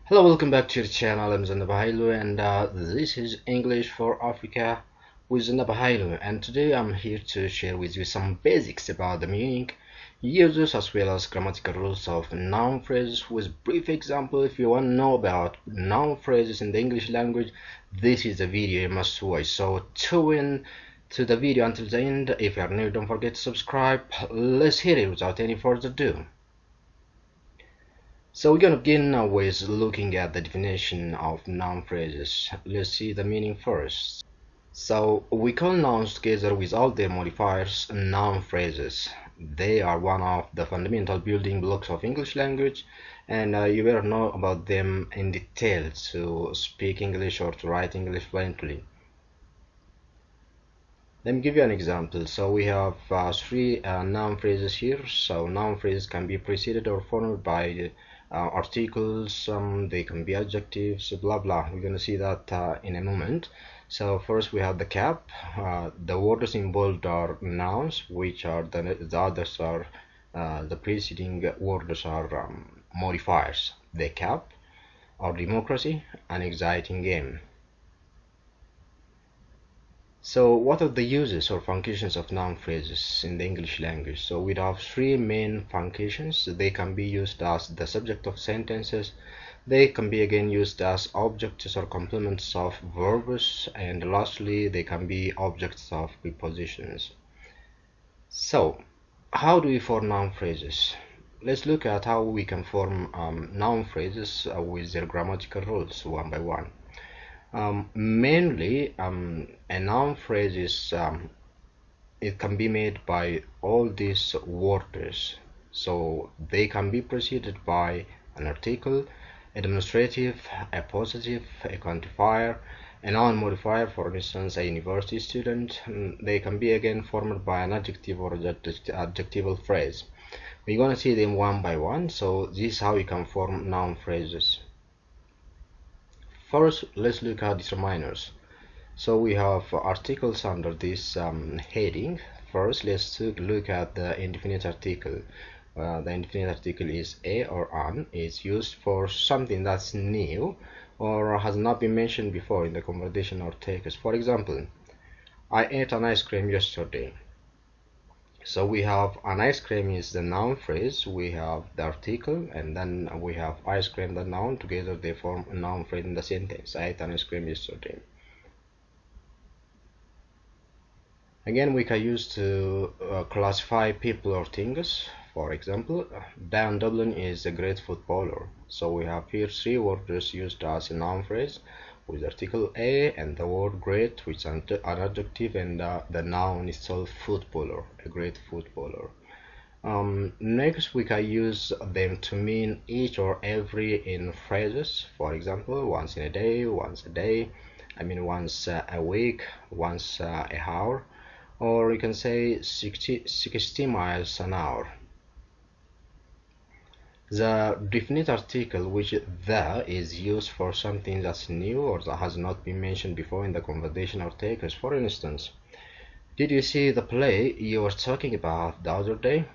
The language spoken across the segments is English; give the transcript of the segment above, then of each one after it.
Hello, welcome back to the channel. I'm Zenebe Hailu, and this is English for Africa with Zenebe Hailu. And today I'm here to share with you some basics about the meaning, uses, as well as grammatical rules of noun phrases with brief example. If you want to know about noun phrases in the English language, this is the video you must watch. So tune in to the video until the end. If you are new, don't forget to subscribe. Let's hit it without any further ado. So we're gonna begin now with looking at the definition of noun phrases. Let's see the meaning first. So we call nouns together with all their modifiers noun phrases. They are one of the fundamental building blocks of English language, and you better know about them in detail to speak English or to write English fluently. Let me give you an example. So we have three noun phrases here. So noun phrases can be preceded or followed by articles. They can be adjectives, blah blah. We're gonna see that in a moment. So first we have the cap. The words involved are nouns, which are the others are the preceding words are modifiers. The cap, or democracy, an exciting game. So what are the uses or functions of noun phrases in the English language? So we have three main functions. They can be used as the subject of sentences. They can be again used as objects or complements of verbs. And lastly, they can be objects of prepositions. So how do we form noun phrases? Let's look at how we can form noun phrases with their grammatical rules one by one. Mainly, a noun phrase is it can be made by all these words. So they can be preceded by an article, a demonstrative, a positive, a quantifier, a noun modifier, for instance, a university student. They can be again formed by an adjective or adjectival phrase. We're going to see them one by one. So this is how you can form noun phrases. First, let's look at determiners. So we have articles under this heading. First, let's look at the indefinite article. The indefinite article is a or an. It's used for something that's new or has not been mentioned before in the conversation or text. For example, I ate an ice cream yesterday. So we have an ice cream is the noun phrase, we have the article, and then we have ice cream, the noun. Together they form a noun phrase in the sentence. I ate an ice cream yesterday. Again, we can use to classify people or things. For example, Dan Dublin is a great footballer. So we have here three words used as a noun phrase with article a and the word great, which is an adjective, and the noun itself footballer, a great footballer. Next, we can use them to mean each or every in phrases. For example, once in a day, once a day, once a week, once a hour, or you can say 60 miles an hour. The definite article, which the is used for something that's new or that has not been mentioned before in the conversation or text. For instance, did you see the play you were talking about the other day?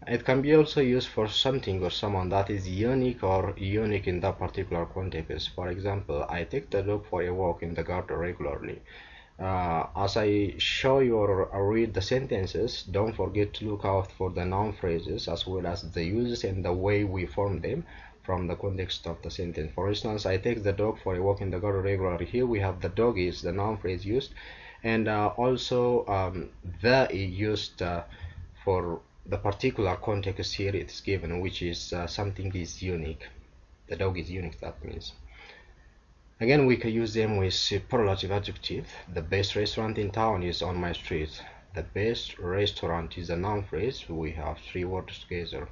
It can be also used for something or someone that is unique or unique in that particular context. For example, I take the dog for a walk in the garden regularly. As I show you or read the sentences, don't forget to look out for the noun phrases as well as the uses and the way we form them from the context of the sentence. For instance, I take the dog for a walk in the garden regularly. Here we have the dog is the noun phrase used, and also the is used for the particular context here it is given, which is something is unique. The dog is unique, that means. Again, we can use them with superlative adjective. The best restaurant in town is on my street. The best restaurant is a noun phrase. We have three words together.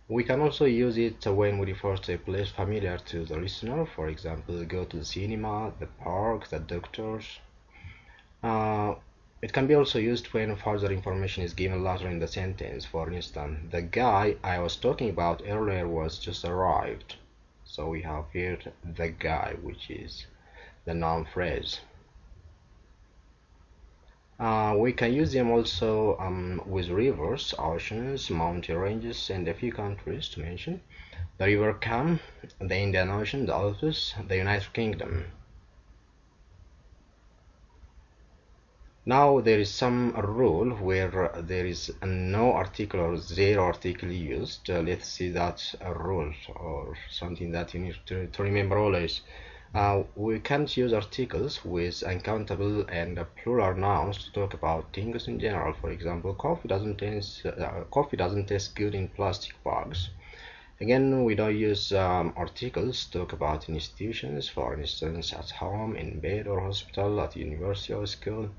We can also use it when we refer to a place familiar to the listener. For example, go to the cinema, the park, the doctors. It can be also used when further information is given later in the sentence. For instance, the guy I was talking about earlier was just arrived. So we have here the guy, which is the noun phrase. We can use them also with rivers, oceans, mountain ranges, and a few countries to mention. The River Cam, the Indian Ocean, the Alps, the United Kingdom. Now there is some rule where there is no article or zero article used. Let's see that rule or something that you need to remember always. We can't use articles with uncountable and plural nouns to talk about things in general. For example, coffee doesn't taste good in plastic bags. Again, we don't use articles to talk about institutions, for instance, at home, in bed or hospital, at university or school.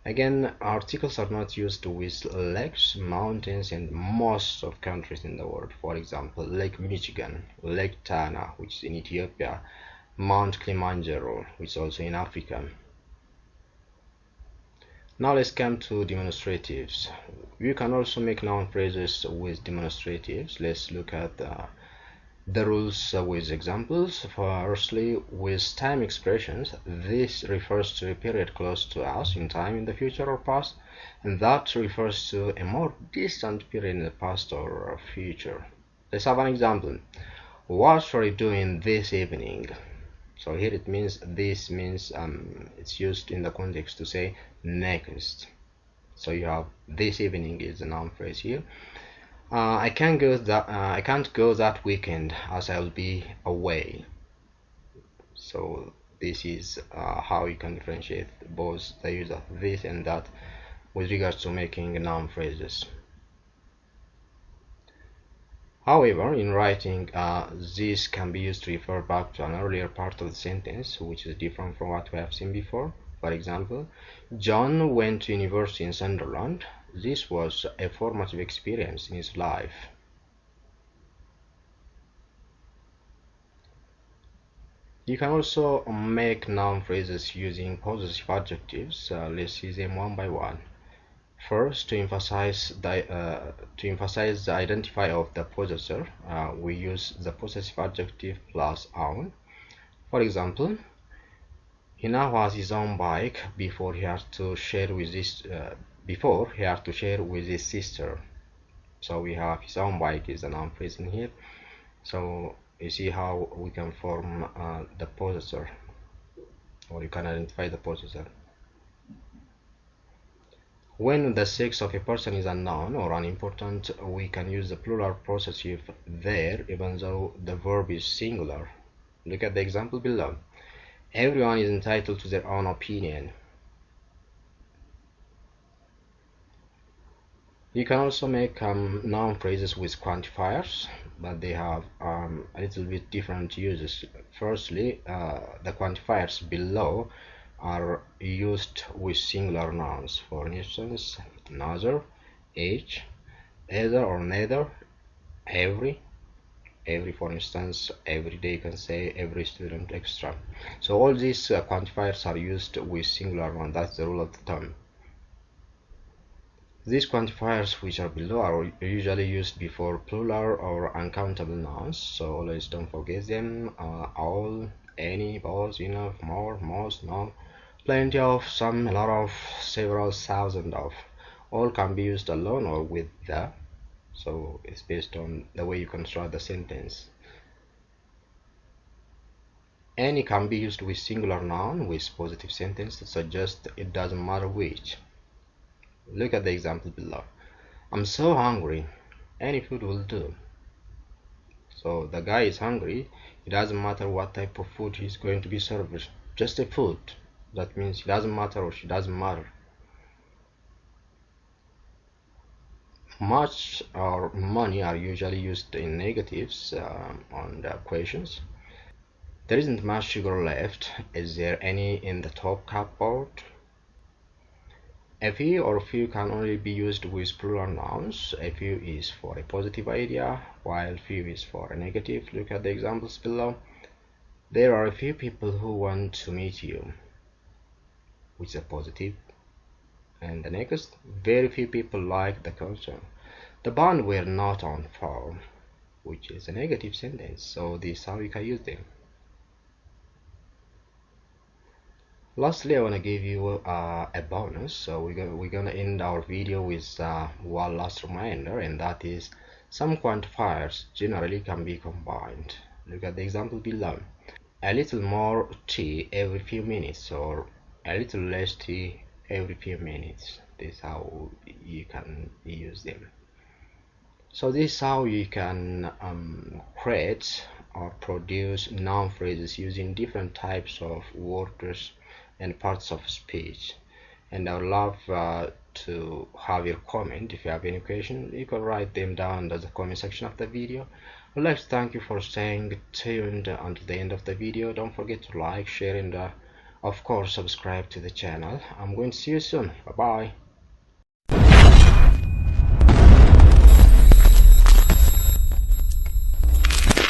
Again, articles are not used with lakes, mountains, and most of countries in the world. For example, Lake Michigan, Lake Tana, which is in Ethiopia, Mount Kilimanjaro, which is also in Africa. Now let's come to demonstratives. You can also make noun phrases with demonstratives. Let's look at the rules with examples. Firstly, with time expressions, this refers to a period close to us in time in the future or past, and that refers to a more distant period in the past or future. Let's have an example. What are you doing this evening? So here it means this means it's used in the context to say next. So you have this evening is a noun phrase here. I can't go that weekend as I'll be away. So this is how you can differentiate both the use of this and that with regards to making noun phrases. However, in writing, this can be used to refer back to an earlier part of the sentence, which is different from what we have seen before. For example, John went to university in Sunderland. This was a formative experience in his life. You can also make noun phrases using possessive adjectives. Let's see them one by one. First, to emphasize the identifier of the possessor, we use the possessive adjective plus own. For example, he now has his own bike before he had to share with his sister. So we have his own bike is a noun phrase in here. So you see how we can form the possessor, or you can identify the possessor. When the sex of a person is unknown or unimportant, we can use the plural possessive there even though the verb is singular. Look at the example below. Everyone is entitled to their own opinion. You can also make noun phrases with quantifiers, but they have a little bit different uses. Firstly, the quantifiers below are used with singular nouns. For instance, neither, each, either or neither, every. Every, for instance, every day you can say every student extra. So all these quantifiers are used with singular nouns. That's the rule of the thumb. These quantifiers which are below are usually used before plural or uncountable nouns, so always don't forget them. All, any, both, enough, more, most, none, plenty of, some, a lot of, several, thousand of. All can be used alone or with the, so it's based on the way you construct the sentence. Any can be used with singular noun with positive sentence to suggest it doesn't matter which. Look at the example below. I'm so hungry. Any food will do. So the guy is hungry. It doesn't matter what type of food he's going to be served. Just a food. That means it doesn't matter or she doesn't matter. Much or money are usually used in negatives on the equations. There isn't much sugar left. Is there any in the top cupboard? A few or few can only be used with plural nouns. A few is for a positive idea, while few is for a negative. Look at the examples below. There are a few people who want to meet you, which is a positive. And the next, very few people like the concert. The band were not on form, which is a negative sentence. So this is how you can use them. Lastly, I want to give you a bonus. So we're gonna end our video with one last reminder, and that is some quantifiers generally can be combined. Look at the example below. A little more tea every few minutes, or a little less tea every few minutes. This is how you can use them. So this is how you can create or produce noun phrases using different types of words and parts of speech. And I would love to have your comment. If you have any question, you can write them down in the comment section of the video. I'd like to thank you for staying tuned until the end of the video. Don't forget to like, share, and of course subscribe to the channel. I'm going to see you soon. Bye bye.